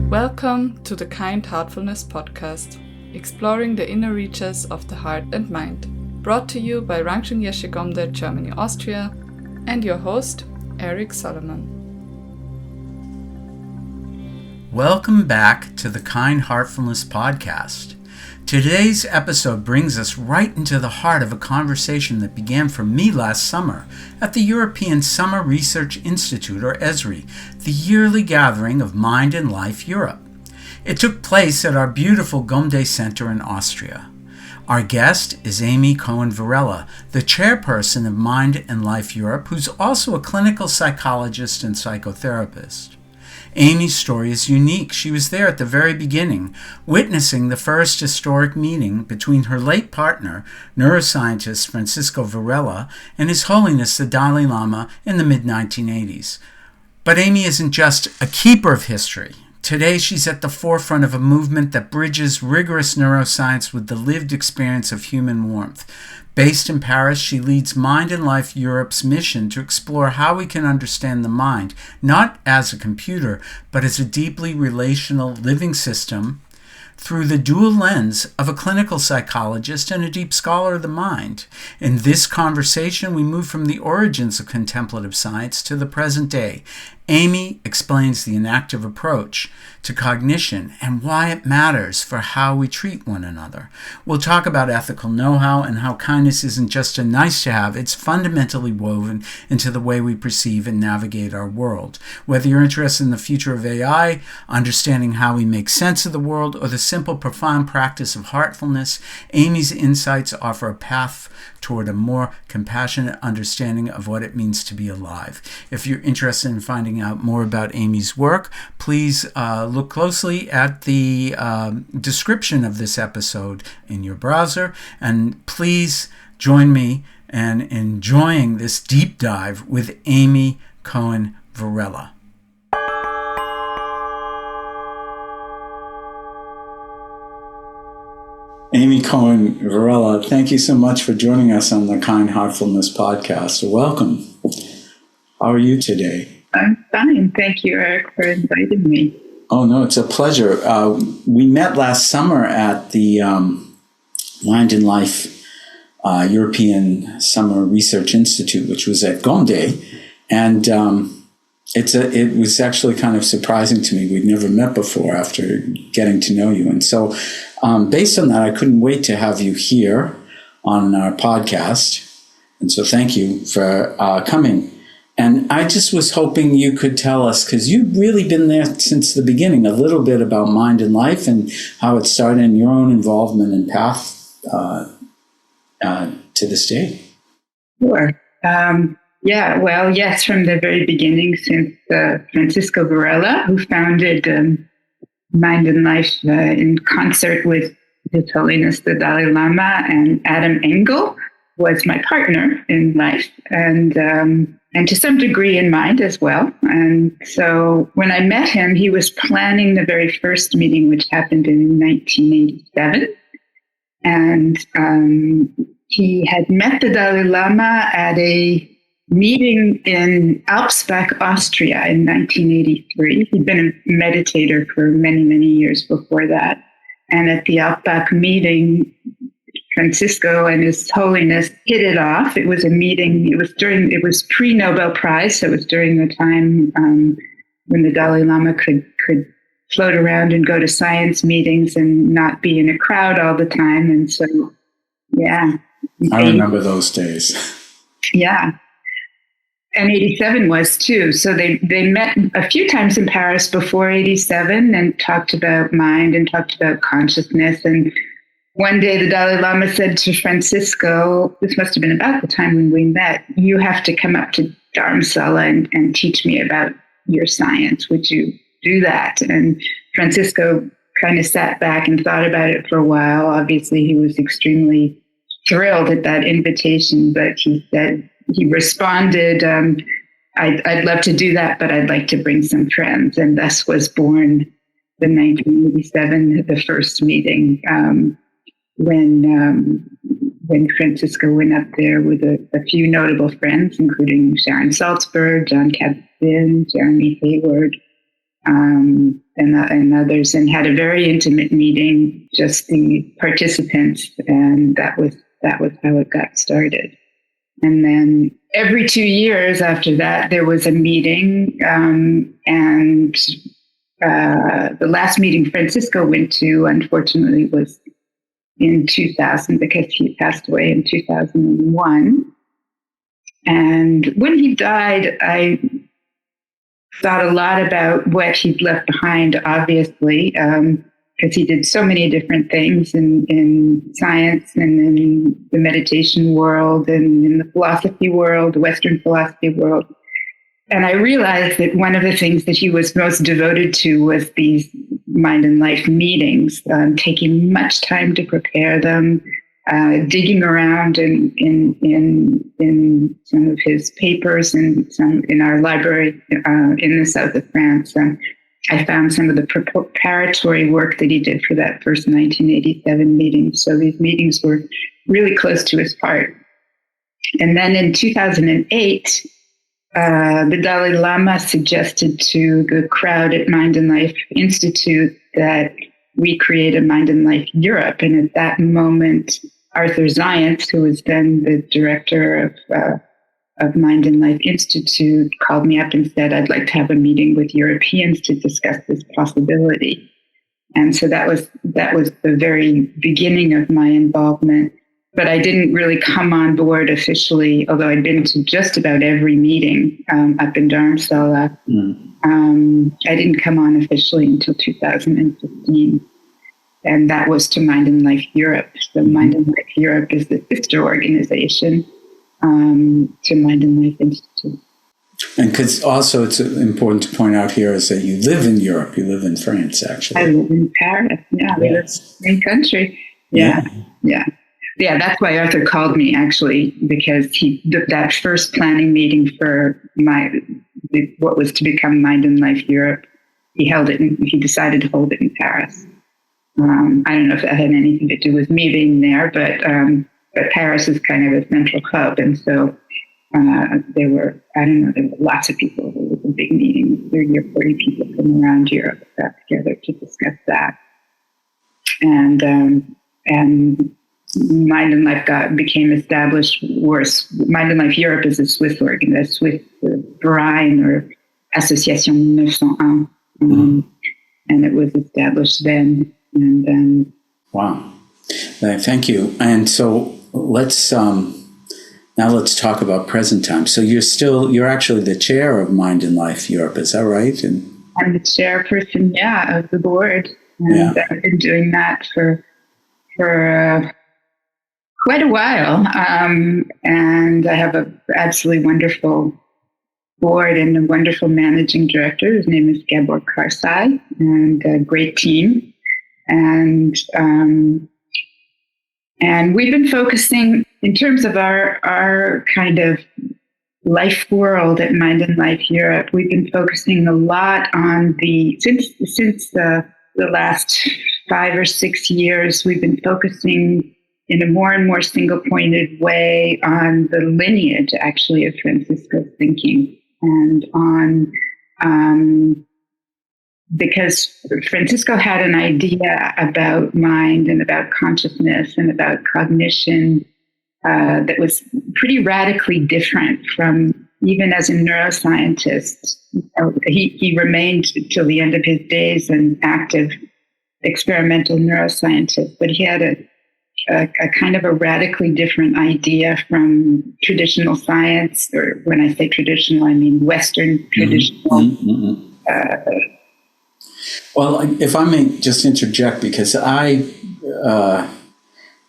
Welcome to the Kind Heartfulness podcast, exploring the inner reaches of the heart and mind, brought to you by Germany-Austria, Germany-Austria, and your host, Eric Solomon. Welcome back to the Kind Heartfulness podcast. Today's episode brings us right into the heart of a conversation that began for me last summer at the European Summer Research Institute, or ESRI, the yearly gathering of Mind and Life Europe. It took place at our beautiful Gomde Center in Austria. Our guest is Amy Cohen Varela, the chairperson of Mind and Life Europe, who's also a clinical psychologist and psychotherapist. Amy's story is unique. She was there at the very beginning, witnessing the first historic meeting between her late partner, neuroscientist Francisco Varela, and His Holiness the Dalai Lama in the mid-1980s. But Amy isn't just a keeper of history. Today, she's at the forefront of a movement that bridges rigorous neuroscience with the lived experience of human warmth. Based in Paris, she leads Mind and Life Europe's mission to explore how we can understand the mind, not as a computer, but as a deeply relational living system through the dual lens of a clinical psychologist and a deep scholar of the mind. In this conversation, we move from the origins of contemplative science to the present day. Amy explains the inactive approach to cognition and why it matters for how we treat one another. We'll talk about ethical know-how and how kindness isn't just a nice to have, it's fundamentally woven into the way we perceive and navigate our world. Whether you're interested in the future of AI, understanding how we make sense of the world, or the simple, profound practice of heartfulness, Amy's insights offer a path toward a more compassionate understanding of what it means to be alive. If you're interested in finding out more about Amy's work, please look closely at the description of this episode in your browser, and please join me in enjoying this deep dive with Amy Cohen Varela. Amy Cohen Varela, thank you so much for joining us on the Kind Heartfulness podcast. Welcome. How are you today? I'm fine. Thank you, Eric, for inviting me. Oh, no, it's a pleasure. We met last summer at the Mind and Life European Summer Research Institute, which was at Gomde, and it was actually kind of surprising to me. We'd never met before after getting to know you. And so based on that, I couldn't wait to have you here on our podcast. And so thank you for coming. And I just was hoping you could tell us, because you've really been there since the beginning, a little bit about Mind and Life and how it started and your own involvement and path to this day. Sure. Yes, from the very beginning, since Francisco Varela, who founded Mind and Life in concert with His Holiness the Dalai Lama and Adam Engel, was my partner in life and to some degree in mind as well. And so when I met him, he was planning the very first meeting, which happened in 1987. And he had met the Dalai Lama at a meeting in Alpsbach, Austria in 1983. He'd been a meditator for many, many years before that. And at the Alpsbach meeting, Francisco and His Holiness hit it off. It was a meeting, it was pre-Nobel Prize, so it was during the time when the Dalai Lama could float around and go to science meetings and not be in a crowd all the time. And so, yeah. I remember those days. Yeah. And 87 was too. So they met a few times in Paris before 87 and talked about mind and talked about consciousness. And one day the Dalai Lama said to Francisco, this must have been about the time when we met, you have to come up to Dharamsala and teach me about your science. Would you do that? And Francisco kind of sat back and thought about it for a while. Obviously, he was extremely thrilled at that invitation, but he responded, I'd love to do that, but I'd like to bring some friends. And thus was born the 1987, the first meeting, when Francisco went up there with a few notable friends, including Sharon Salzberg, John Kabat-Zinn, Jeremy Hayward, and others, and had a very intimate meeting, just the participants, and that was how it got started. And then every 2 years after that, there was a meeting, and the last meeting Francisco went to, unfortunately, was in 2000 because he passed away in 2001. And when he died, I thought a lot about what he'd left behind, obviously, because he did so many different things in science and in the meditation world and in the philosophy world, the Western philosophy world. And I realized that one of the things that he was most devoted to was these Mind and Life meetings, taking much time to prepare them, digging around in some of his papers and some in our library in the south of France. I found some of the preparatory work that he did for that first 1987 meeting. So these meetings were really close to his heart. And then in 2008, the Dalai Lama suggested to the crowd at Mind and Life Institute that we create a Mind and Life Europe. And at that moment, Arthur Zients, who was then the director of Mind and Life Institute, called me up and said, I'd like to have a meeting with Europeans to discuss this possibility. And so that was the very beginning of my involvement. But I didn't really come on board officially, although I'd been to just about every meeting up in Dharamsala. I didn't come on officially until 2015. And that was to Mind and Life Europe. So Mind and Life Europe is the sister organization to Mind and Life Institute. And because also it's important to point out here is that you live in Europe. You live in France, actually. I live in Paris. Yeah, we live in the same country. Yeah. Yeah, that's why Arthur called me, actually, because that first planning meeting for what was to become Mind and Life Europe, he decided to hold it in Paris. I don't know if that had anything to do with me being there, but Paris is kind of a central hub, and so there were lots of people. It was a big meeting, 30 or 40 people from around Europe got together to discuss that, and Mind and Life became established. Mind and Life Europe is a Swiss Verein or Association 1901, and it was established then. And wow, thank you. And so let's talk about present time. So you're actually the chair of Mind and Life Europe, is that right? And I'm the chairperson, of the board, and I've been doing that for quite a while, and I have an absolutely wonderful board and a wonderful managing director. His name is Gabor Karsai, and a great team. And we've been focusing in terms of our kind of life world at Mind and Life Europe. We've been focusing a lot on since the last 5 or 6 years. We've been focusing in a more and more single-pointed way on the lineage, actually, of Francisco's thinking, and on because Francisco had an idea about mind and about consciousness and about cognition that was pretty radically different from, even as a neuroscientist. He remained till the end of his days an active experimental neuroscientist, but he had a kind of a radically different idea from traditional science, or when I say traditional, I mean Western traditional. Well, if I may just interject, because I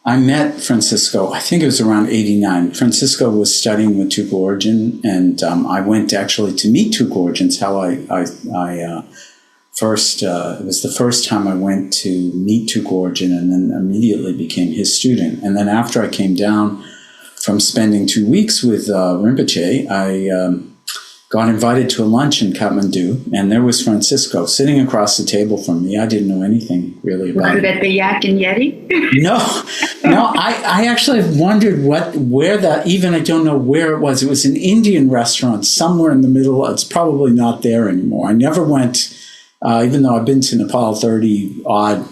met Francisco, I think it was around 89. Francisco was studying with Tugorjan, and I went actually to meet Tugorjan. How I first, it was the first time I went to meet Tugorjan, and then immediately became his student. And then after I came down from spending 2 weeks with Rinpoche, I got invited to a lunch in Kathmandu, and there was Francisco sitting across the table from me. I didn't know anything really about it. Was it at the Yak and Yeti? No. I actually wondered where that, even I don't know where it was. It was an Indian restaurant somewhere in the middle. It's probably not there anymore. I never went even though I've been to Nepal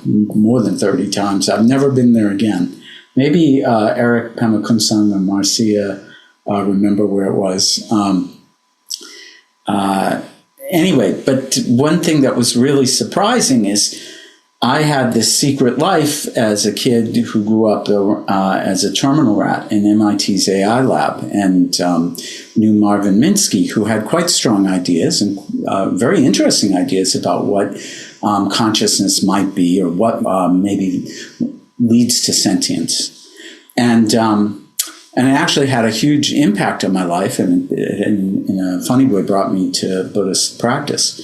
more than 30 times. I've never been there again. Maybe Eric Pemakunsang or Marcia remember where it was. Anyway, but one thing that was really surprising is I had this secret life as a kid who grew up as a terminal rat in MIT's AI lab, and knew Marvin Minsky, who had quite strong ideas and very interesting ideas about what consciousness might be, or what maybe leads to sentience. And it actually had a huge impact on my life, and in a funny way brought me to Buddhist practice.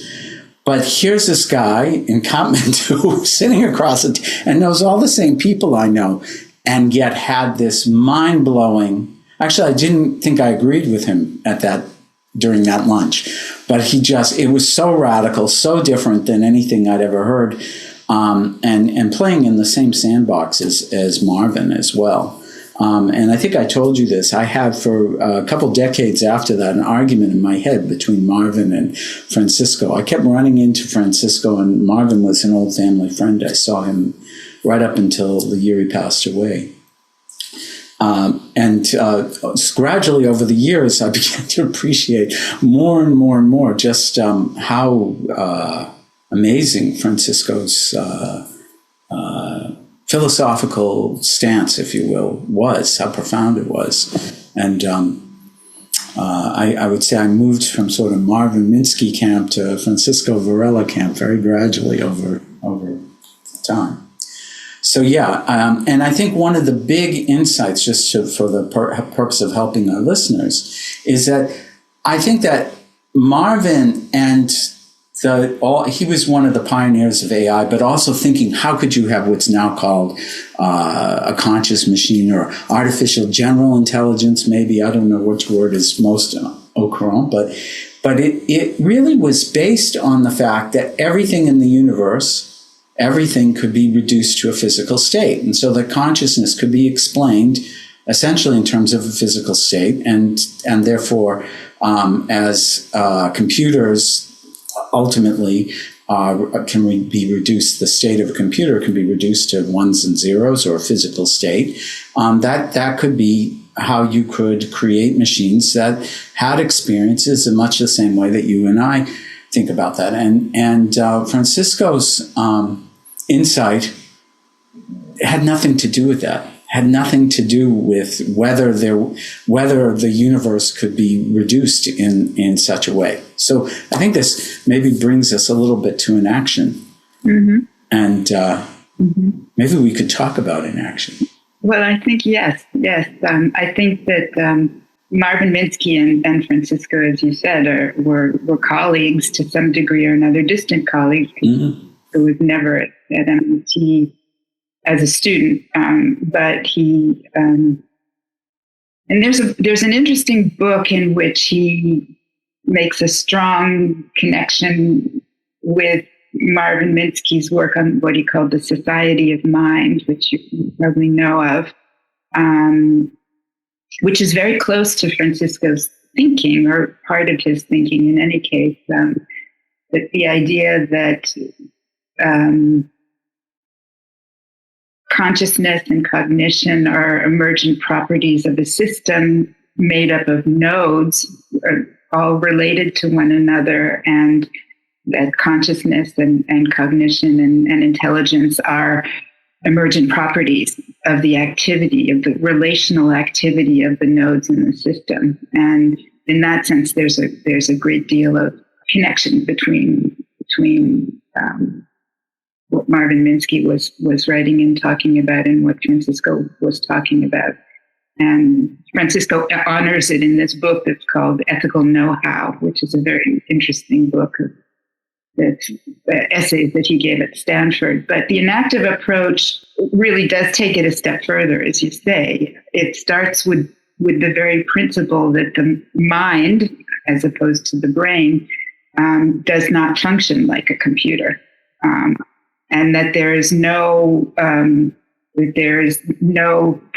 But here's this guy in Kathmandu who's sitting across it and knows all the same people I know, and yet had this mind-blowing. Actually, I didn't think I agreed with him during that lunch, but it was so radical, so different than anything I'd ever heard, and playing in the same sandbox as Marvin as well. And I think I told you this. I had for a couple decades after that an argument in my head between Marvin and Francisco. I kept running into Francisco, and Marvin was an old family friend. I saw him right up until the year he passed away. And gradually over the years, I began to appreciate more and more and more just how amazing Francisco's philosophical stance, if you will, was, how profound it was. And I would say I moved from sort of Marvin Minsky camp to Francisco Varela camp very gradually over time. So and I think one of the big insights, just for the purpose of helping our listeners, is that I think that Marvin and he was one of the pioneers of AI, but also thinking, how could you have what's now called a conscious machine, or artificial general intelligence, maybe? I don't know which word is most au courant, but it really was based on the fact that everything in the universe, everything could be reduced to a physical state. And so that consciousness could be explained essentially in terms of a physical state, and therefore as computers ultimately can be reduced, the state of a computer can be reduced to ones and zeros, or a physical state. That could be how you could create machines that had experiences in much the same way that you and I think about that. And Francisco's insight had nothing to do with that. Had nothing to do with whether the universe could be reduced in such a way. So I think this maybe brings us a little bit to inaction, and maybe we could talk about inaction. Well, I think yes. I think that Marvin Minsky and Francisco, as you said, were colleagues to some degree or another, distant colleagues. Who was never at MIT as a student, but he and there's an interesting book in which he makes a strong connection with Marvin Minsky's work on what he called the Society of Mind, which you probably know of, which is very close to Francisco's thinking, or part of his thinking in any case, but the idea that consciousness and cognition are emergent properties of a system made up of nodes, all related to one another, and that consciousness and cognition and intelligence are emergent properties of the activity, of the relational activity of the nodes in the system. And in that sense, there's a great deal of connection between what Marvin Minsky was writing and talking about, and what Francisco was talking about. And Francisco honors it in this book that's called Ethical Know-How, which is a very interesting book of essays that he gave at Stanford. But the enactive approach really does take it a step further, as you say. It starts with the very principle that the mind, as opposed to the brain, does not function like a computer. And that there is no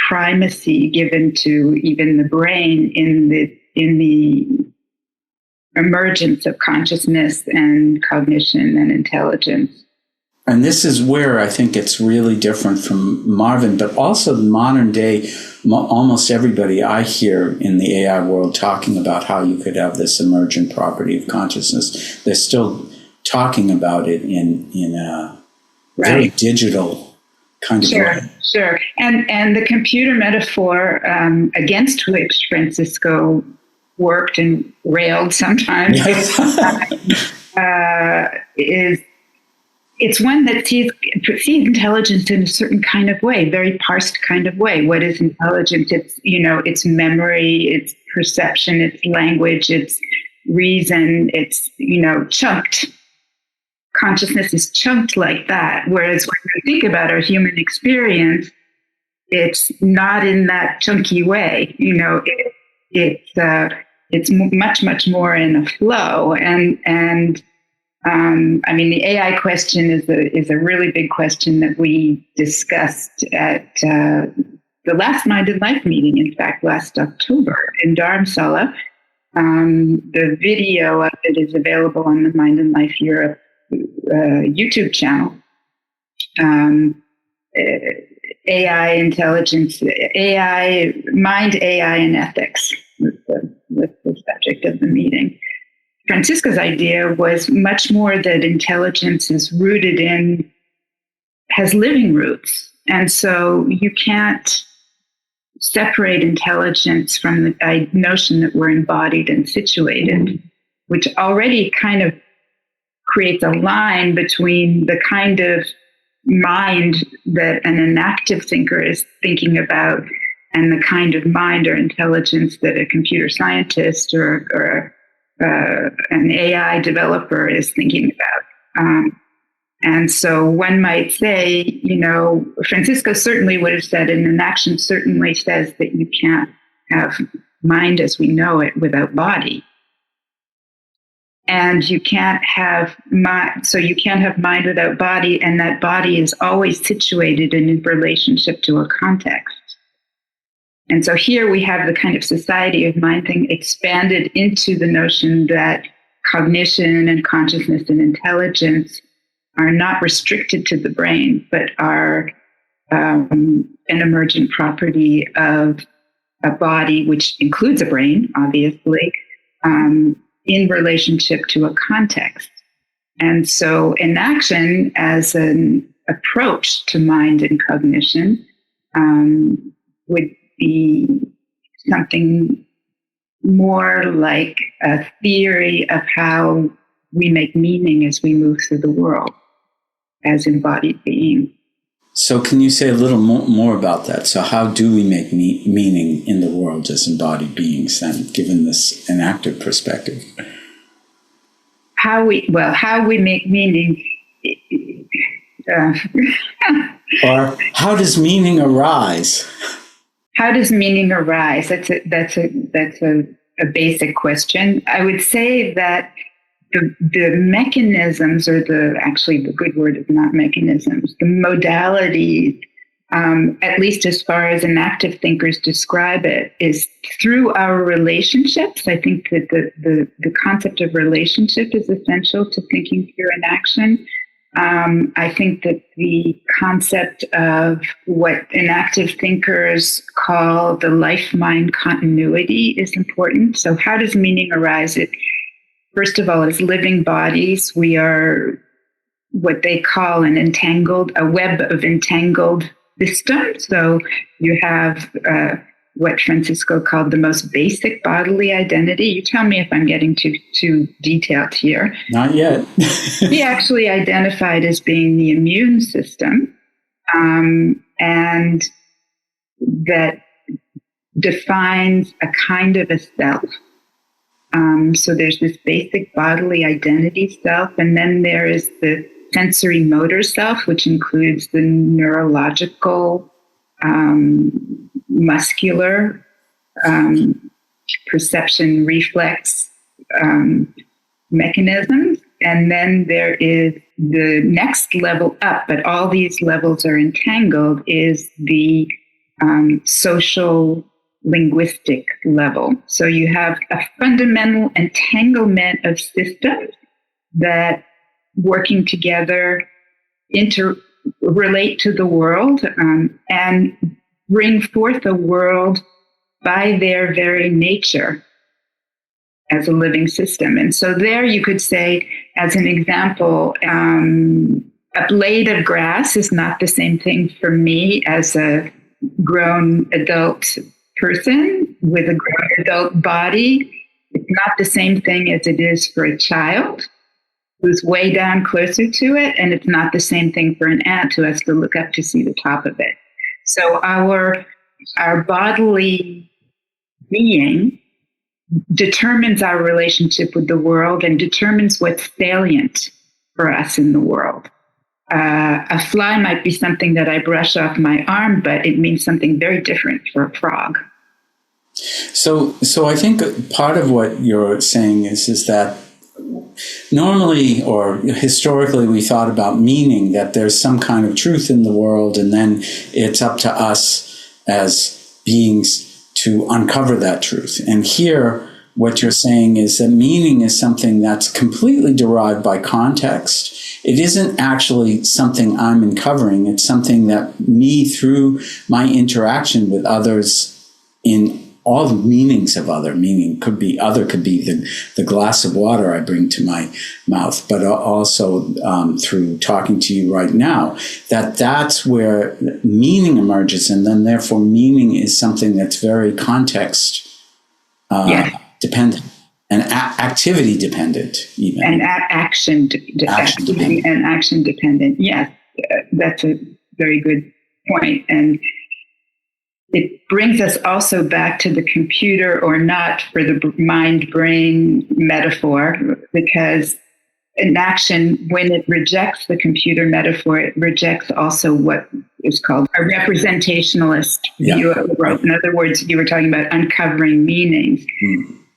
primacy given to even the brain in the emergence of consciousness and cognition and intelligence. And this is where I think it's really different from Marvin, but also the modern day, almost everybody I hear in the AI world talking about how you could have this emergent property of consciousness. They're still talking about it in a very digital kind of way. Sure. And the computer metaphor against which Francisco worked and railed sometimes it's one that sees intelligence in a certain kind of way, very parsed kind of way. What is intelligence? It's, it's memory, it's perception, it's language, it's reason, it's, chunked. Consciousness is chunked like that. Whereas when we think about our human experience, it's not in that chunky way. It's much, much more in a flow. And the AI question is a really big question that we discussed at the last Mind and Life meeting, in fact, last October in Dharamsala. The video of it is available on the Mind and Life Europe YouTube channel. AI intelligence, AI, mind, AI, and ethics was the subject of the meeting. Francisco's idea was much more that intelligence is has living roots. And so you can't separate intelligence from the notion that we're embodied and situated, which already kind of creates a line between the kind of mind that an inactive thinker is thinking about and the kind of mind or intelligence that a computer scientist or an AI developer is thinking about. And so one might say, Francisco certainly would have said, and an action certainly says that you can't have mind as we know it without body. And you can't have mind, so you can't have mind without body, and that body is always situated in relationship to a context. And so here we have the kind of society of mind thing expanded into the notion that cognition and consciousness and intelligence are not restricted to the brain, but are an emergent property of a body, which includes a brain, obviously, in relationship to a context. And so inaction as an approach to mind and cognition would be something more like a theory of how we make meaning as we move through the world as embodied being. So can you say a little more about that? So how do we make meaning in the world as embodied beings then, given this enactive perspective? How we make meaning... Or how does meaning arise? How does meaning arise? That's a basic question. I would say that the mechanisms, or the good word is not mechanisms, the modalities, at least as far as inactive thinkers describe it, is through our relationships. I think that the concept of relationship is essential to thinking through inaction. I think that the concept of what inactive thinkers call the life-mind continuity is important. So how does meaning arise? First of all, as living bodies, we are what they call a web of entangled systems. So you have what Francisco called the most basic bodily identity. You tell me if I'm getting too detailed here. Not yet. He actually identified as being the immune system, and that defines a kind of a self. So there's this basic bodily identity self, and then there is the sensory motor self, which includes the neurological, muscular, perception, reflex mechanisms. And then there is the next level up, but all these levels are entangled, is the social linguistic level. So you have a fundamental entanglement of systems that working together relate to the world and bring forth a world by their very nature as a living system. And so there you could say, as an example, a blade of grass is not the same thing for me as a grown adult person with a grown adult body. It's not the same thing as it is for a child who's way down closer to it. And it's not the same thing for an ant who has to look up to see the top of it. So our bodily being determines our relationship with the world and determines what's salient for us in the world. A fly might be something that I brush off my arm, but it means something very different for a frog. So I think part of what you're saying is that normally or historically we thought about meaning, that there's some kind of truth in the world, and then it's up to us as beings to uncover that truth. And here, what you're saying is that meaning is something that's completely derived by context. It isn't actually something I'm uncovering. It's something that me, through my interaction with others in all the meanings of other, meaning could be the glass of water I bring to my mouth, but also through talking to you right now, that's where meaning emerges. And then therefore meaning is something that's very context dependent and activity dependent even. And action dependent. Yes, that's a very good point. And it brings us also back to the computer or not for the mind-brain metaphor, because an action, when it rejects the computer metaphor, it rejects also what is called a representationalist view of the world. In other words, you were talking about uncovering meanings.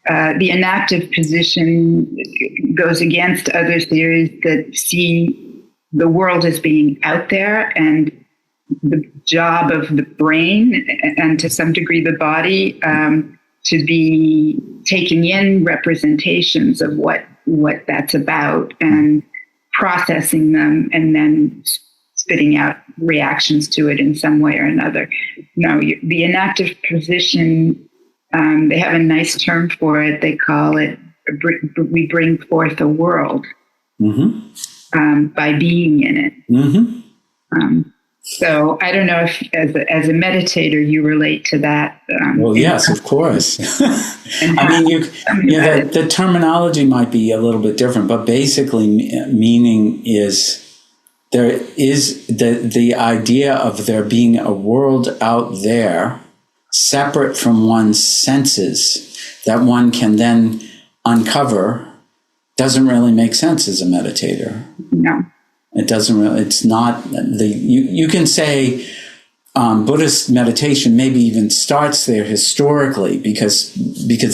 The inactive position goes against other theories that see the world as being out there, and the job of the brain and to some degree the body to be taking in representations of what that's about and processing them and then spitting out reactions to it in some way or another. No, the inactive position, they have a nice term for it. They call it, we bring forth a world by being in it. So I don't know if, as a meditator, you relate to that. Well, yes, of course. I mean, the terminology might be a little bit different, but basically, meaning is there is the idea of there being a world out there separate from one's senses that one can then uncover. Doesn't really make sense as a meditator. No. It doesn't really, it's not you can say Buddhist meditation maybe even starts there historically because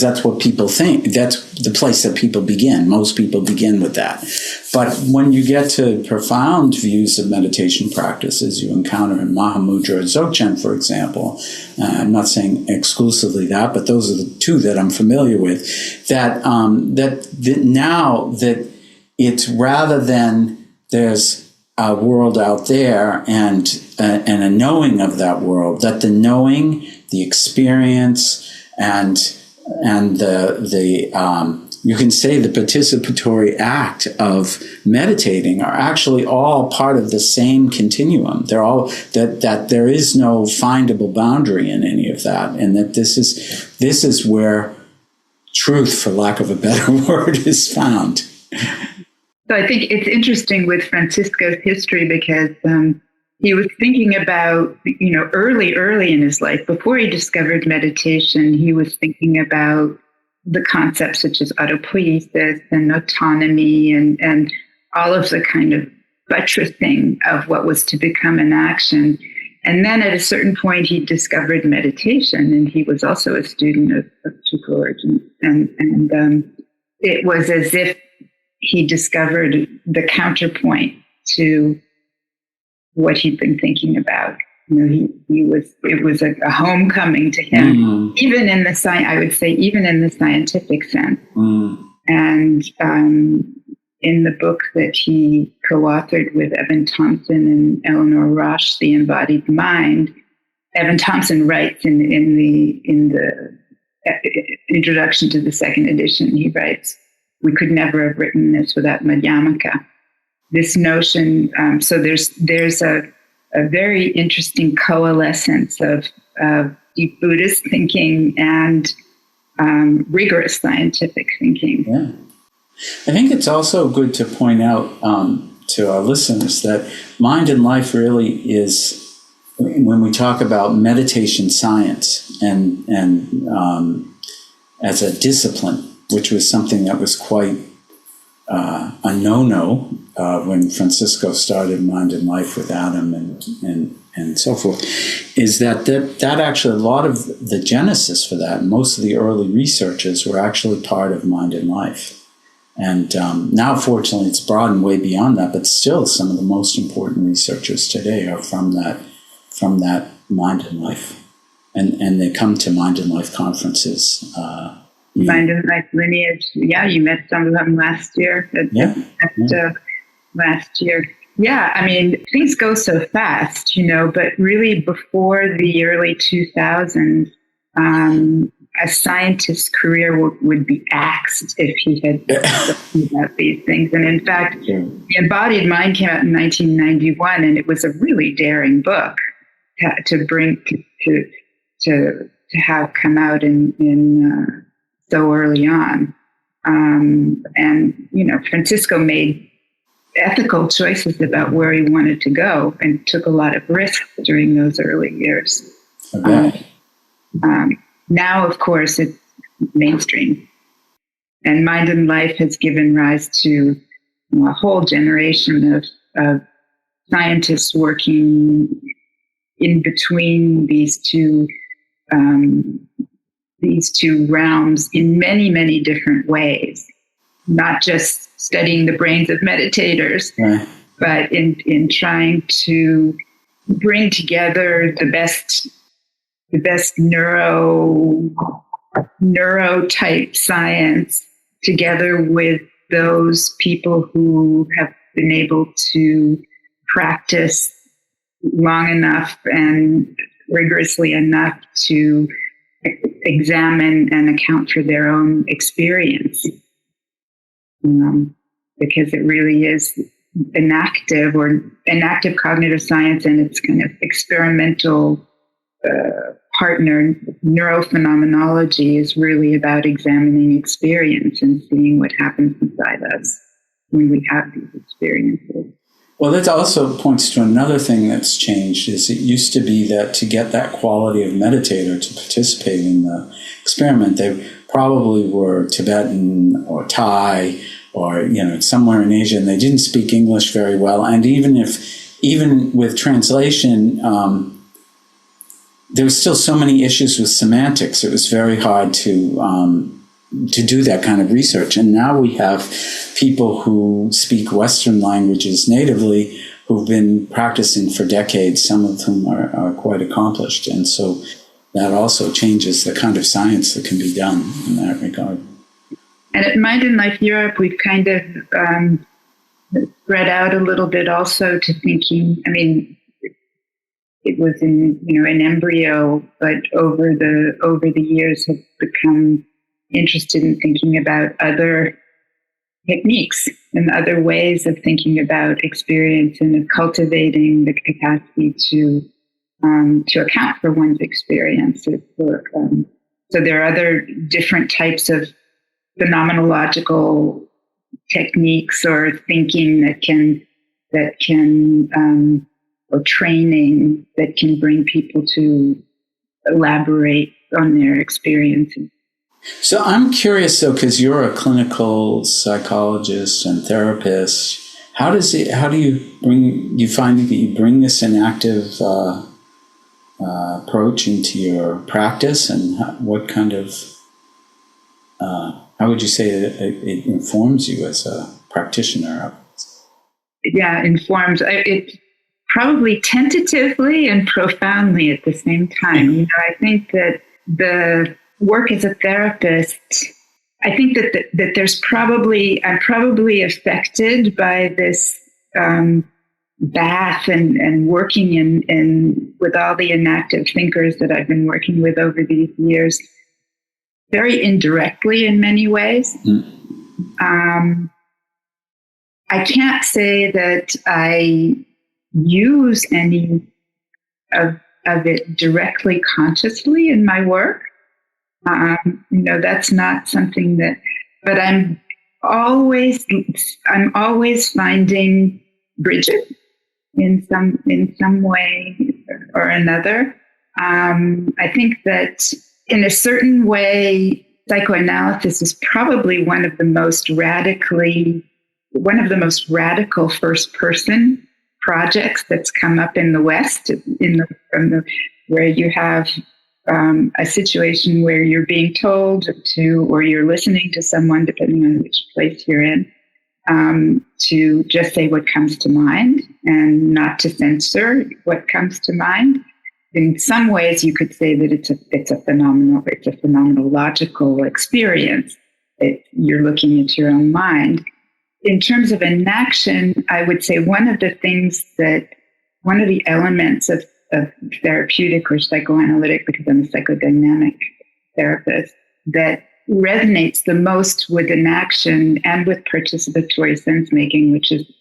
that's what people think. That's the place that people begin. Most people begin with that. But when you get to profound views of meditation practices you encounter in Mahamudra or Dzogchen, for example, I'm not saying exclusively that, but those are the two that I'm familiar with, that now that it's rather than there's a world out there and a knowing of that world, that the knowing, the experience, and the you can say the participatory act of meditating are actually all part of the same continuum. They're all that there is no findable boundary in any of that, and that this is where truth, for lack of a better word, is found. So I think it's interesting with Francisco's history because he was thinking about, early in his life, before he discovered meditation, he was thinking about the concepts such as autopoiesis and autonomy and all of the kind of buttressing of what was to become an action. And then at a certain point, he discovered meditation, and he was also a student of George. And it was as if he discovered the counterpoint to what he'd been thinking about. it was a homecoming to him, even in the I would say, even in the scientific sense. And in the book that he co-authored with Evan Thompson and Eleanor Rosch, The Embodied Mind, Evan Thompson writes in the introduction to the second edition, he writes, "We could never have written this without Madhyamaka." This notion, so there's a very interesting coalescence of deep Buddhist thinking and rigorous scientific thinking. Yeah. I think it's also good to point out to our listeners that Mind and Life really is, when we talk about meditation science and as a discipline, which was something that was quite a no-no when Francisco started Mind and Life with Adam and so forth, is that actually a lot of the genesis for that, most of the early researchers were actually part of Mind and Life. And now, fortunately, it's broadened way beyond that, but still some of the most important researchers today are from that Mind and Life. And they come to Mind and Life conferences. Mind and Life lineage. Yeah, you met some of them last year. Last year. Yeah, I mean, things go so fast, but really before the early 2000s, a scientist's career would be axed if he had spoken about these things. And in fact, The Embodied Mind came out in 1991, and it was a really daring book to bring to have come out in so early on. And Francisco made ethical choices about where he wanted to go and took a lot of risks during those early years. Okay. Now, of course, it's mainstream. And Mind and Life has given rise to a whole generation of scientists working in between these two realms in many, many different ways. Not just studying the brains of meditators, but in trying to bring together the best neurotype science together with those people who have been able to practice long enough and rigorously enough to examine and account for their own experience. Because it really is an active cognitive science, and its kind of experimental partner, neurophenomenology, is really about examining experience and seeing what happens inside us when we have these experiences. Well, that also points to another thing that's changed. Is it used to be that to get that quality of meditator to participate in the experiment, they probably were Tibetan or Thai or somewhere in Asia, and they didn't speak English very well. And even with translation, there was still so many issues with semantics. It was very hard to do that kind of research. And now we have people who speak Western languages natively who've been practicing for decades, some of whom are quite accomplished. And so that also changes the kind of science that can be done in that regard. And at Mind and Life Europe, we've kind of spread out a little bit also to thinking, I mean, it was in an embryo, but over the years have become interested in thinking about other techniques and other ways of thinking about experience and of cultivating the capacity to account for one's experiences. So there are other different types of phenomenological techniques or thinking or training that can bring people to elaborate on their experiences. So I'm curious, though, because you're a clinical psychologist and therapist. How do you find that you bring this an active approach into your practice, and what kind of how would you say it informs you as a practitioner? Yeah, informs. It probably tentatively and profoundly at the same time. I think that the work as a therapist, I think that there's I'm probably affected by this bath and working in with all the inactive thinkers that I've been working with over these years, very indirectly in many ways. I can't say that I use any of it directly consciously in my work. That's not something that, but I'm always finding Bridget in some way or another. I think that in a certain way, psychoanalysis is probably one of the most radical first person projects that's come up in the West, where you have a situation where you're being told to, or you're listening to someone, depending on which place you're in, to just say what comes to mind and not to censor what comes to mind. In some ways, you could say that it's a phenomenological experience. You're looking into your own mind. In terms of enaction, I would say one of the elements of therapeutic or psychoanalytic, because I'm a psychodynamic therapist, that resonates the most with enaction and with participatory sense making, which is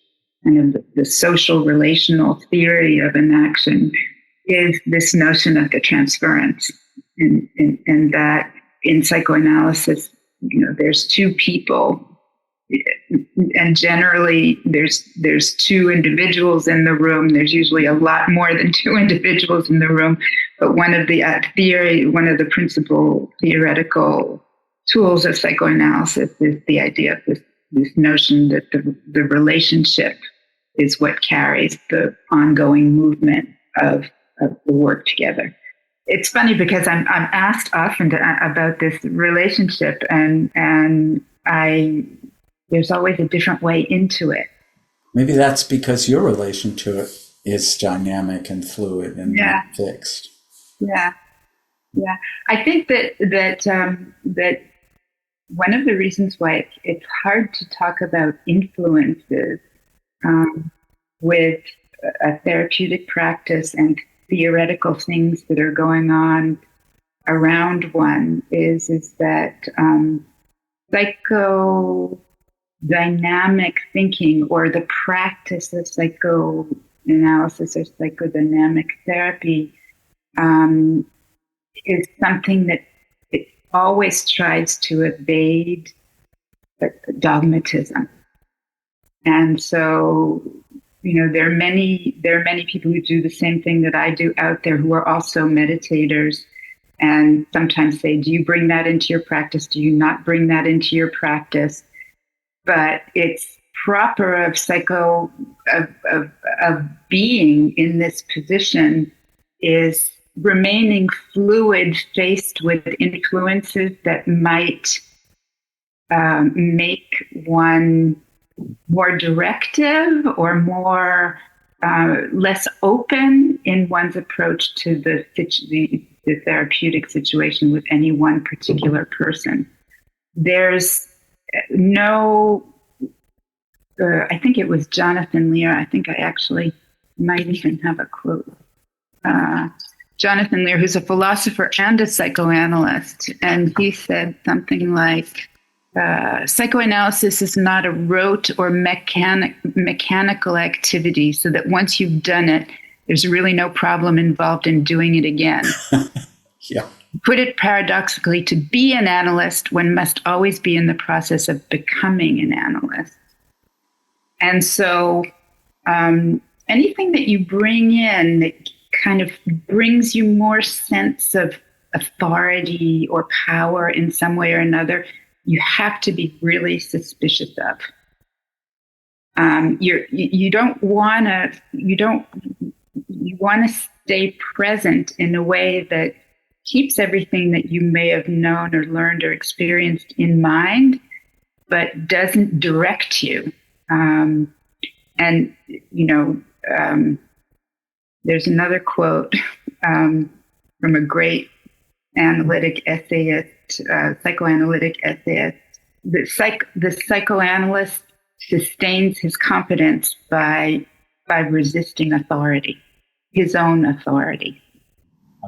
kind of the social relational theory of enaction, is this notion of the transference, and that in psychoanalysis, there's two people, and generally there's two individuals in the room. There's usually a lot more than two individuals in the room, but one of the principal theoretical tools of psychoanalysis is the idea of this notion that the relationship is what carries the ongoing movement of the work together. It's funny because I'm asked often about this relationship, and there's always a different way into it. Maybe that's because your relation to it is dynamic and fluid and not fixed. Yeah. I think that one of the reasons why it's hard to talk about influences with a therapeutic practice and theoretical things that are going on around one is that psychodynamic thinking, or the practice of psychoanalysis or psychodynamic therapy, is something that it always tries to evade dogmatism. And so, there are many people who do the same thing that I do out there, who are also meditators, and sometimes say, do you bring that into your practice? Do you not bring that into your practice? But it's proper of being in this position is remaining fluid, faced with influences that might make one more directive or more less open in one's approach to the therapeutic situation with any one particular person. There's no, I think it was Jonathan Lear. I think I actually might even have a quote. Jonathan Lear, who's a philosopher and a psychoanalyst, and he said something like, psychoanalysis is not a rote or mechanical activity, so that once you've done it, there's really no problem involved in doing it again. Yeah. Put it paradoxically, to be an analyst, one must always be in the process of becoming an analyst. And so anything that you bring in that kind of brings you more sense of authority or power in some way or another, you have to be really suspicious of. You want to stay present in a way that keeps everything that you may have known or learned or experienced in mind, but doesn't direct you. There's another quote from a great analytic essayist, psychoanalytic essayist. The psychoanalyst sustains his competence by resisting authority, his own authority.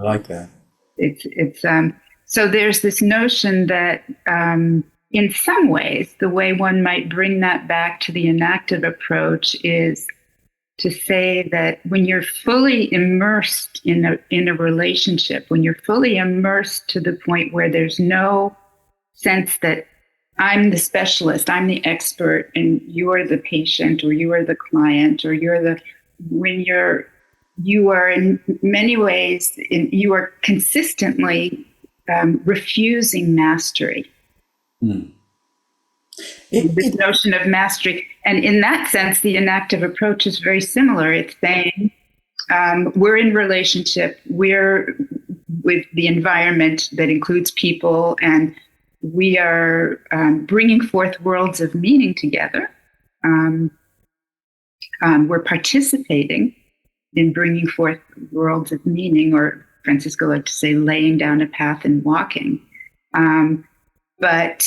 I like that. It's so there's this notion that in some ways the way one might bring that back to the enactive approach is to say that when you're fully immersed in a relationship, when you're fully immersed to the point where there's no sense that I'm the specialist, I'm the expert, and you're the patient, or you are the client, or you are in many ways, you are consistently refusing mastery. This notion of mastery. And in that sense, the enactive approach is very similar. It's saying we're in relationship, we're with the environment that includes people, and we are bringing forth worlds of meaning together. We're participating in bringing forth worlds of meaning, or Francisco liked to say, laying down a path and walking. But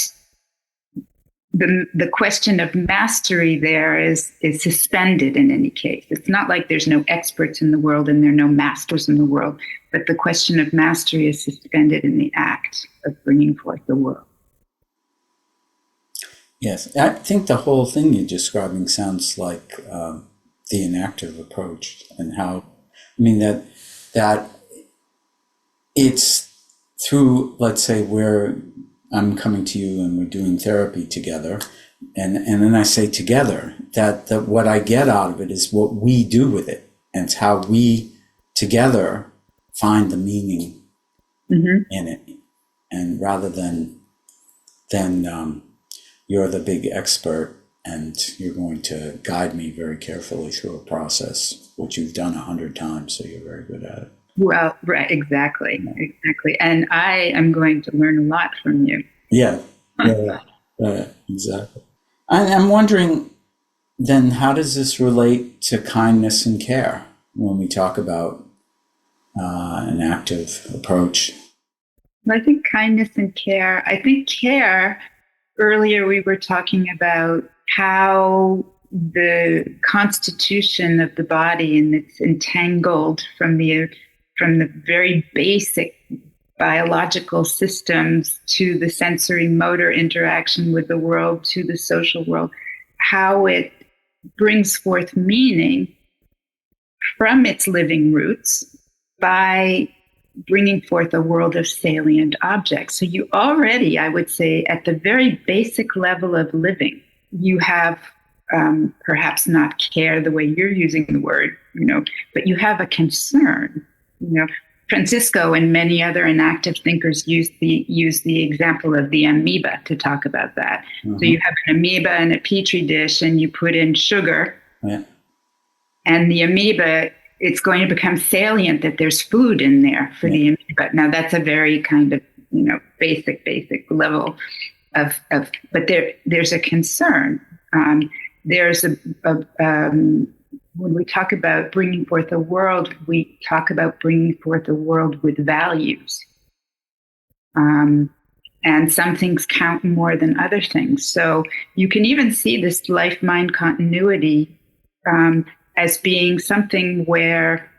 the question of mastery there is suspended in any case. It's not like there's no experts in the world and there are no masters in the world, but the question of mastery is suspended in the act of bringing forth the world. Yes, I think the whole thing you're describing sounds like the enactive approach, and how, I mean, that it's through, let's say, where I'm coming to you and we're doing therapy together, and then I say together, that what I get out of it is what we do with it, and it's how we together find the meaning in it, and rather than you're the big expert and you're going to guide me very carefully through a process, which you've done 100 times, so you're very good at it. Well, right, exactly. And I am going to learn a lot from you. Yeah, exactly. I'm wondering then, how does this relate to kindness and care when we talk about an active approach? Well, I think kindness and care. I think care, earlier we were talking about how the constitution of the body, and it's entangled from the very basic biological systems to the sensory motor interaction with the world, to the social world, how it brings forth meaning from its living roots by bringing forth a world of salient objects. So you already, I would say, at the very basic level of living, you have perhaps not care the way you're using the word, but you have a concern. Francisco and many other enactive thinkers use the example of the amoeba to talk about that. Mm-hmm. So you have an amoeba in a petri dish, and you put in sugar, and the amoeba, it's going to become salient that there's food in there for the amoeba. Now that's a very kind of basic level of but there's a concern. There's when we talk about bringing forth a world, we talk about bringing forth a world with values. And some things count more than other things. So you can even see this life-mind continuity as being something where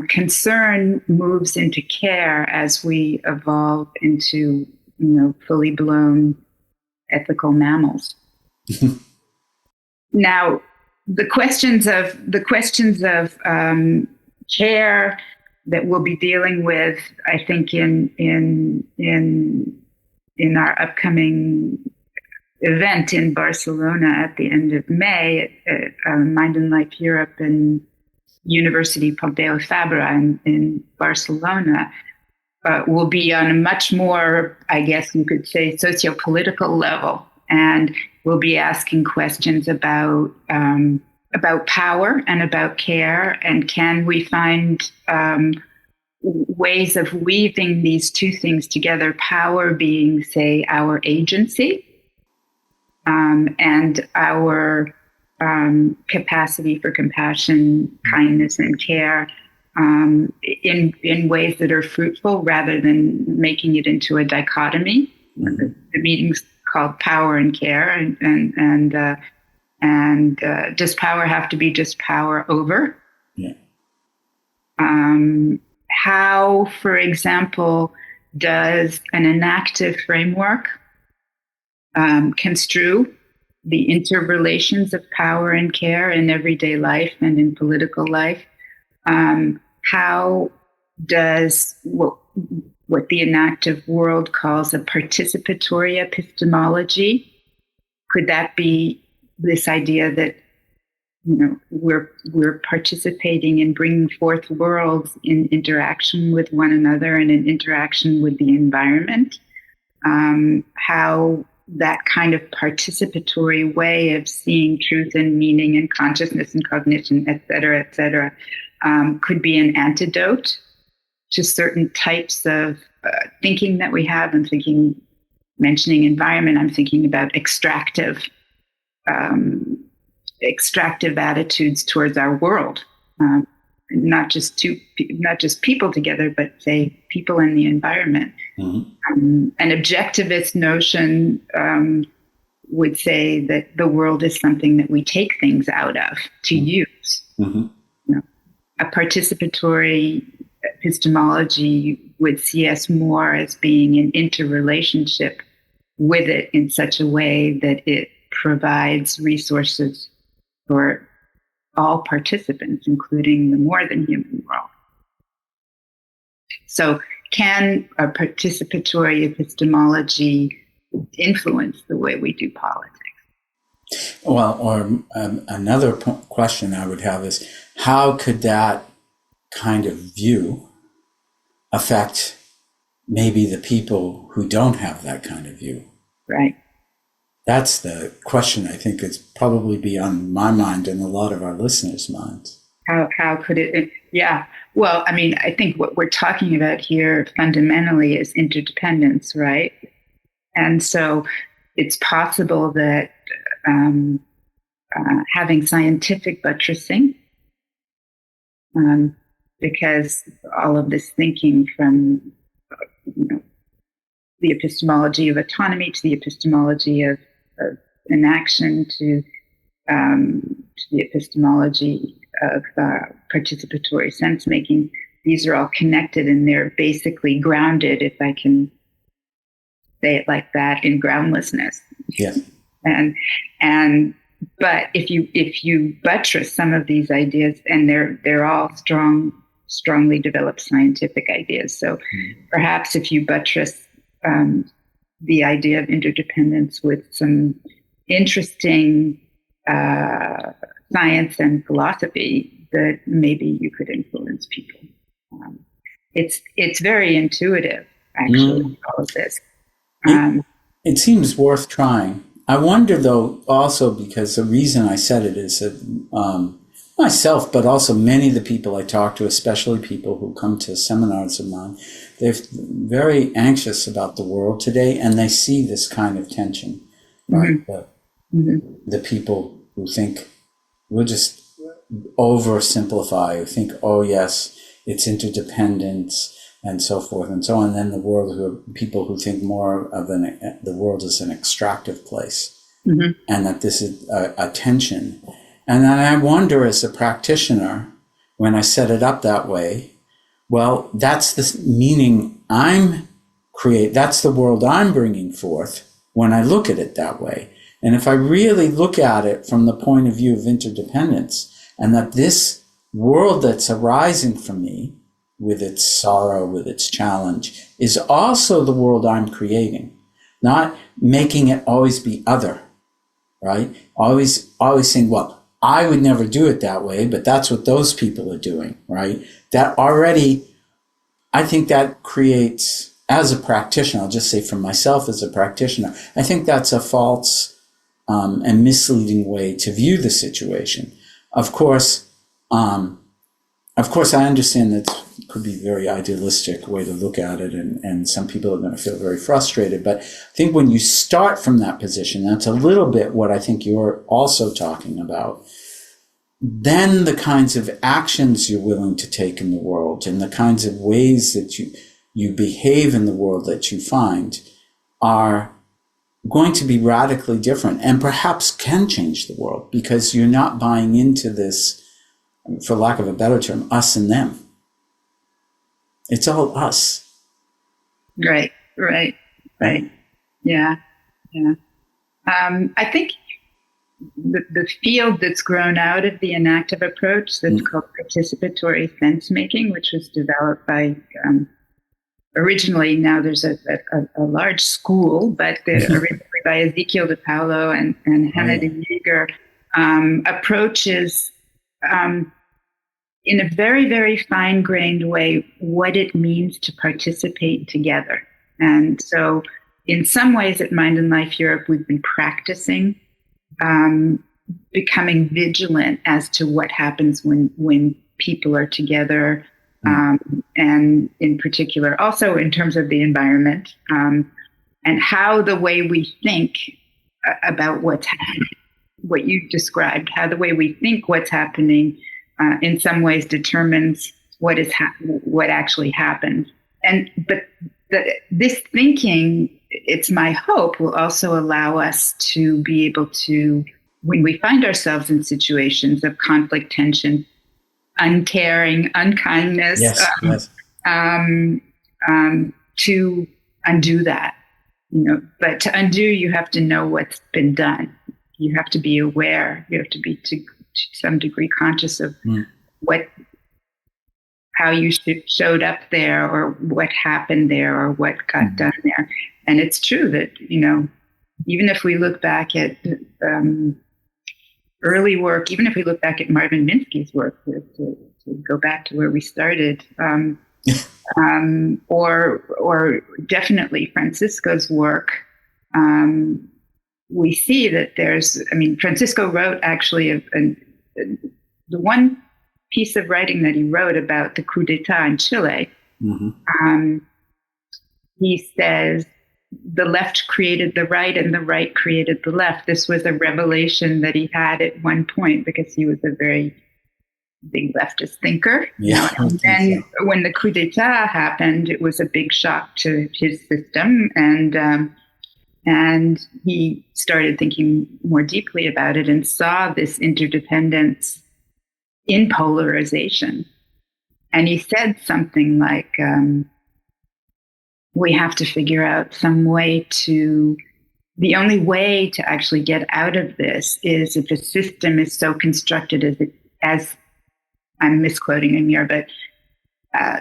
concern moves into care as we evolve into, fully blown ethical mammals. Now, the questions of care that we'll be dealing with, I think, in our upcoming event in Barcelona at the end of May at Mind and Life Europe and University Pompeu Fabra in Barcelona, will be on a much more, I guess you could say, socio-political level. And we'll be asking questions about power and about care, and can we find ways of weaving these two things together, power being, say, our agency, and our capacity for compassion, kindness, and care in ways that are fruitful rather than making it into a dichotomy. The meeting's called Power and Care, and does power have to be just power over? Yeah. How, for example, does an enactive framework construe the interrelations of power and care in everyday life and in political life? How does what the enactive world calls a participatory epistemology, could that be this idea that we're participating in bringing forth worlds in interaction with one another and in interaction with the environment? How that kind of participatory way of seeing truth and meaning and consciousness and cognition, et cetera, could be an antidote to certain types of thinking that we have. I'm mentioning environment, I'm thinking about extractive attitudes towards our world, not just people together, but say people in the environment. An objectivist notion would say that the world is something that we take things out of to use. A participatory epistemology would see us more as being in interrelationship with it in such a way that it provides resources for all participants, including the more than human world. So can a participatory epistemology influence the way we do politics? Well, or another question I would have is, how could that kind of view affect maybe the people who don't have that kind of view? Right. That's the question I think is probably be on my mind and a lot of our listeners' minds. How could it? Yeah. Well, I mean, I think what we're talking about here fundamentally is interdependence, right? And so it's possible that having scientific buttressing, because all of this thinking from the epistemology of autonomy to the epistemology of inaction to the epistemology of participatory sense making, these are all connected and they're basically grounded, if I can say it like that, in groundlessness. Yes. But if you buttress some of these ideas, and they're all strongly developed scientific ideas. So perhaps if you buttress the idea of interdependence with some interesting science and philosophy, that maybe you could influence people. It's very intuitive, actually, all of this. It seems worth trying. I wonder, though, also, because the reason I said it is that myself, but also many of the people I talk to, especially people who come to seminars of mine, they're very anxious about the world today, and they see this kind of tension, right? The people who think we'll just oversimplify, who think, oh yes, it's interdependence and so forth and so on. And then the world, who are people who think more of the world as an extractive place, and that this is a tension. And then I wonder, as a practitioner, when I set it up that way, well, that's the meaning that's the world I'm bringing forth when I look at it that way. And if I really look at it from the point of view of interdependence, and that this world that's arising from me, with its sorrow, with its challenge, is also the world I'm creating, not making it always be other, right? Always saying, well, I would never do it that way, but that's what those people are doing, right? That already, I think that creates, as a practitioner, I'll just say for myself as a practitioner, I think that's a false and misleading way to view the situation. Of course, I understand that could be a very idealistic way to look at it, and some people are going to feel very frustrated. But I think when you start from that position, that's a little bit what I think you're also talking about. Then the kinds of actions you're willing to take in the world and the kinds of ways that you behave in the world that you find are going to be radically different and perhaps can change the world, because you're not buying into this, for lack of a better term, us and them. It's all us. Right. Yeah. I think the field that's grown out of the enactive approach that's called participatory sense making, which was developed by originally, now there's a large school, but originally by Ezekiel de Paulo and Hannah de Jaeger, approaches in a very, very fine-grained way what it means to participate together. And so in some ways at Mind and Life Europe, we've been practicing becoming vigilant as to what happens when people are together, and in particular also in terms of the environment, and how the way we think about what's happening, what you described, how the way we think what's happening in some ways determines what actually happens. But this thinking, it's my hope, will also allow us to be able to, when we find ourselves in situations of conflict, tension, uncaring, unkindness, to undo that. But to undo, you have to know what's been done. You have to be aware. You have to be to some degree conscious of how you showed up there, or what happened there, or what got done there. And it's true that, even if we look back at early work, even if we look back at Marvin Minsky's work, to go back to where we started, or definitely Francisco's work, we see that Francisco wrote actually the one piece of writing that he wrote about the coup d'etat in Chile. He says, the left created the right and the right created the left. This was a revelation that he had at one point, because he was a very big leftist thinker. And then when the coup d'etat happened, it was a big shock to his system. And he started thinking more deeply about it and saw this interdependence in polarization. And he said something like, we have to figure out some way the only way to actually get out of this is if the system is so constructed as I'm misquoting him here, but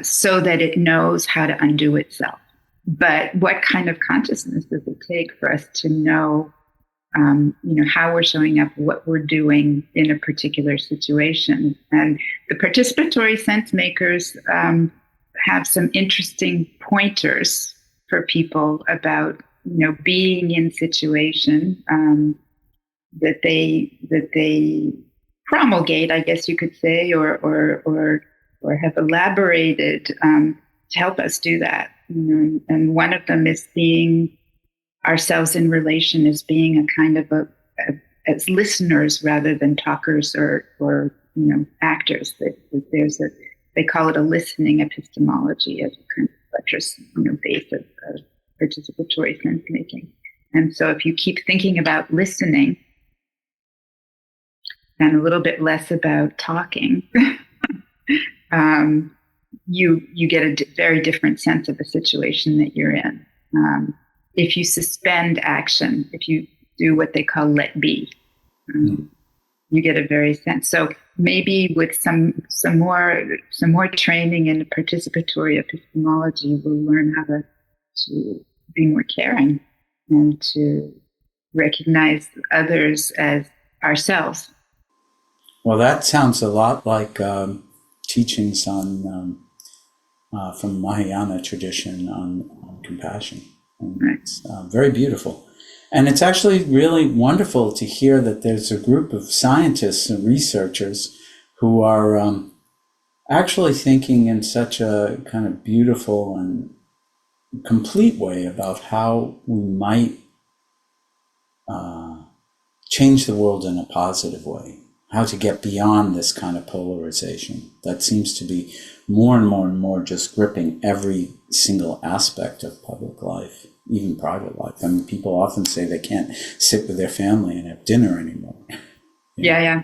so that it knows how to undo itself. But what kind of consciousness does it take for us to know, how we're showing up, what we're doing in a particular situation? And the participatory sense makers have some interesting pointers for people about, being in situation that they promulgate, I guess you could say, or have elaborated to help us do that. And one of them is seeing ourselves in relation as being a kind of as listeners rather than talkers or actors. That they call it a listening epistemology as a kind of buttress, base of participatory sense making. And so if you keep thinking about listening and a little bit less about talking, you get a very different sense of the situation that you're in. If you suspend action, if you do what they call let be, you get a very sense. So maybe with some more training in participatory epistemology, we'll learn how to be more caring and to recognize others as ourselves. Well, that sounds a lot like teachings on from Mahayana tradition on compassion. And it's very beautiful. And it's actually really wonderful to hear that there's a group of scientists and researchers who are actually thinking in such a kind of beautiful and complete way about how we might change the world in a positive way, how to get beyond this kind of polarization that seems to be more and more and more just gripping every single aspect of public life, even private life. I mean, people often say they can't sit with their family and have dinner anymore. Yeah.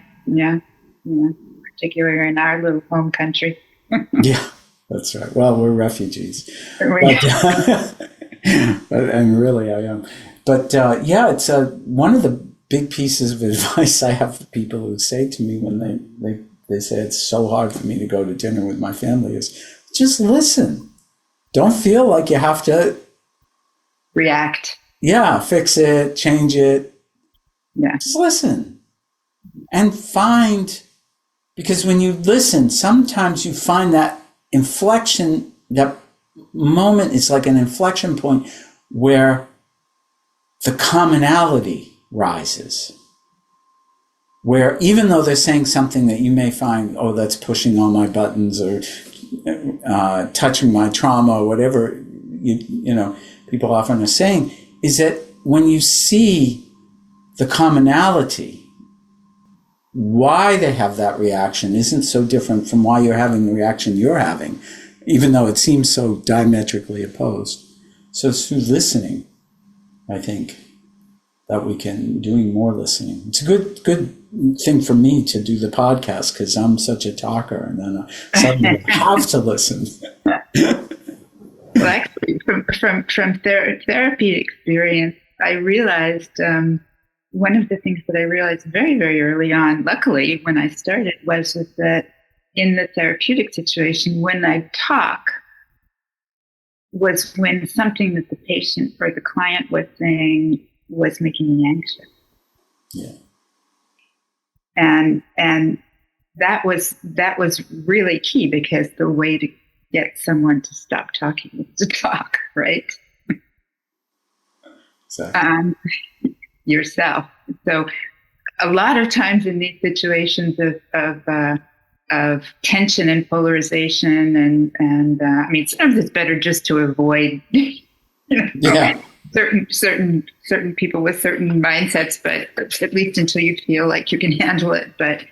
Particularly in our little home country. Yeah, that's right. Well, we're refugees. Yeah. And really I am. But yeah, it's one of the big pieces of advice I have for people who say to me when they say it's so hard for me to go to dinner with my family is just listen. Don't feel like you have to react. Yeah, fix it, change it. Yeah. Just listen and find, because when you listen, sometimes you find that inflection, that moment is like an inflection point where the commonality rises. Where even though they're saying something that you may find, oh, that's pushing all my buttons or touching my trauma or whatever, you know, people often are saying, is that when you see the commonality, why they have that reaction isn't so different from why you're having the reaction you're having, even though it seems so diametrically opposed. So it's through listening, I think, that we can doing more listening. It's a good thing for me to do the podcast because I'm such a talker, and then I suddenly have to listen. Well, actually, from therapy experience, I realized one of the things that I realized very, very early on, luckily, when I started, was that in the therapeutic situation, when I talk, was when something that the patient or the client was saying was making me anxious. Yeah. And that was really key, because the way to get someone to stop talking is to talk, right? Exactly. Yourself. So a lot of times in these situations of tension and polarization and I mean, sometimes it's better just to avoid certain people with certain mindsets, but at least until you feel like you can handle it. But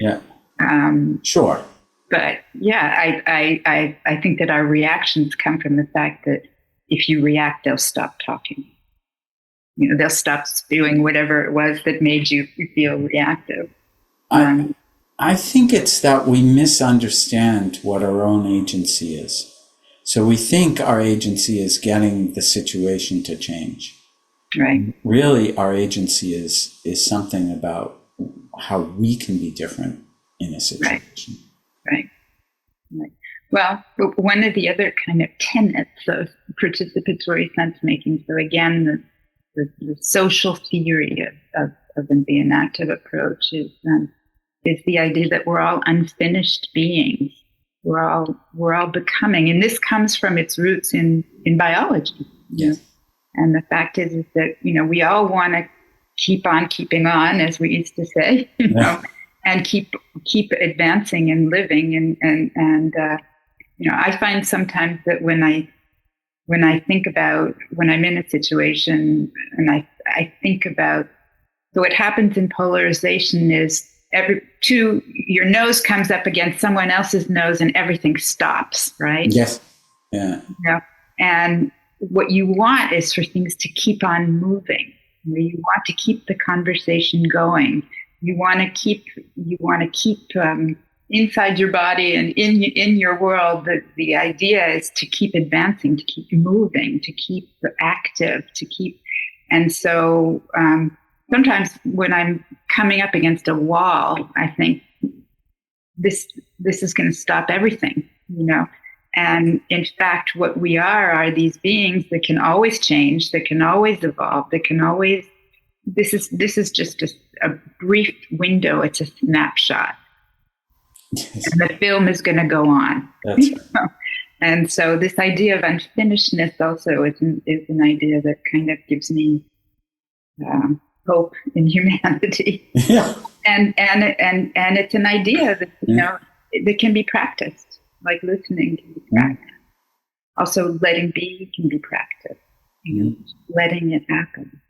sure. But yeah, I think that our reactions come from the fact that if you react, they'll stop talking. You know, they'll stop spewing whatever it was that made you feel reactive. I think it's that we misunderstand what our own agency is. So we think our agency is getting the situation to change. Right. Really, our agency is something about how we can be different in a situation. Right. Well, one of the other kind of tenets of participatory sense making, so again, the social theory of the enactive approach is the idea that we're all unfinished beings. We're all becoming, and this comes from its roots in biology. Yes. And the fact is that, you know, we all want to keep on keeping on, as we used to say, you know, and keep advancing and living. And you know, I find sometimes that when I think about when I'm in a situation and I think about, so what happens in polarization is your nose comes up against someone else's nose and everything stops, right? Yes. Yeah. Yeah. And what you want is for things to keep on moving. You want to keep the conversation going. You want to keep inside your body and in your world. The idea is to keep advancing, to keep moving, to keep active, and so sometimes when I'm coming up against a wall, I think this is going to stop everything, you know. And in fact, what we are these beings that can always change, that can always evolve, that can always. This is just a brief window. It's a snapshot, and the film is going to go on. That's right. And so, this idea of unfinishedness also is an idea that kind of gives me hope in humanity. Yeah. And it's an idea that, you know, that can be practiced. like listening can be practice. Also, letting be can be practice. Letting it happen.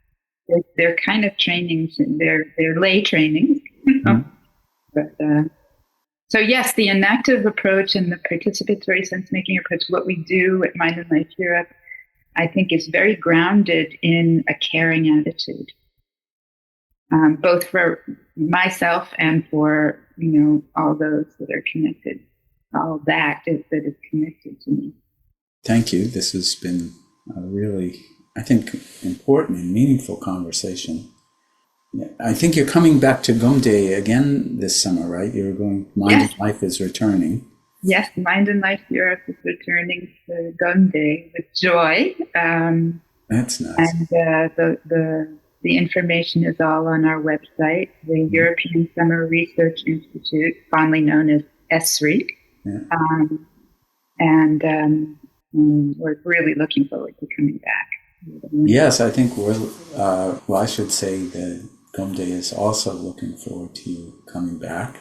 They're kind of trainings, and they're lay trainings. But so yes, the enactive approach and the participatory sense-making approach, what we do at Mind and Life Europe, I think is very grounded in a caring attitude, both for myself and for all those that are connected. All that is connected to me. Thank you. This has been a really, I think, important and meaningful conversation. I think you're coming back to Gomde again this summer, right? You're going, Mind and Life is returning. Yes, Mind and Life Europe is returning to Gomde with joy. That's nice. And the information is all on our website, the European Summer Research Institute, fondly known as ESRI. Yeah. We're really looking forward to coming back. Yes, I think I should say that Gomde is also looking forward to you coming back.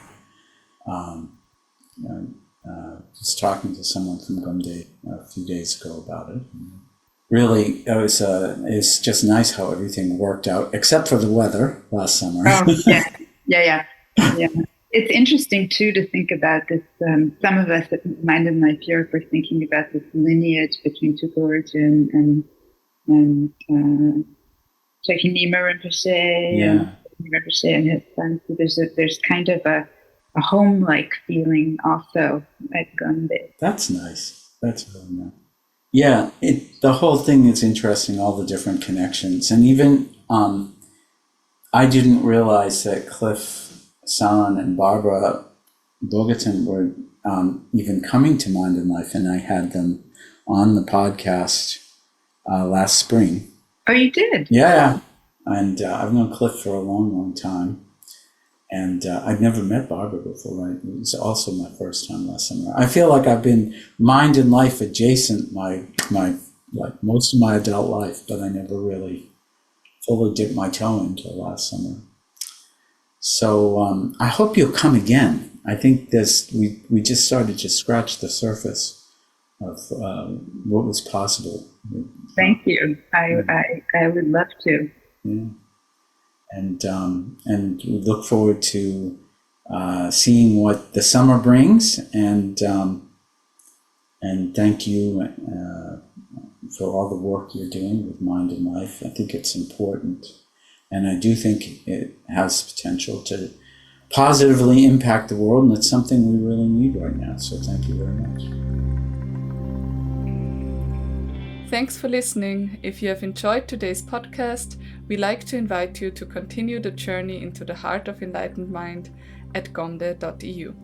Just talking to someone from Gomde a few days ago about it. Really, it's just nice how everything worked out, except for the weather last summer. Oh, yeah. It's interesting, too, to think about this. Some of us at Mind and Life Europe are thinking about this lineage between Tupa Origin and Shakyamuni Rinpoche and his son. So there's kind of a home-like feeling also at Gomde. That's nice. That's really nice. Yeah, the whole thing is interesting, all the different connections. And even I didn't realize that Cliff San and Barbara Bogatin were even coming to Mind and Life, and I had them on the podcast last spring. Oh, you did? Yeah. And I've known Cliff for a long, long time. And I'd never met Barbara before. Right? It was also my first time last summer. I feel like I've been Mind and Life adjacent my most of my adult life, but I never really fully dipped my toe into last summer. So I hope you'll come again. I think we just started to scratch the surface of what was possible. Thank you. I would love to. Yeah. And we look forward to seeing what the summer brings, and thank you for all the work you're doing with Mind and Life. I think it's important, and I do think it has potential to positively impact the world, and it's something we really need right now. So thank you very much. Thanks for listening. If you have enjoyed today's podcast, we like to invite you to continue the journey into the heart of enlightened mind at gomde.eu.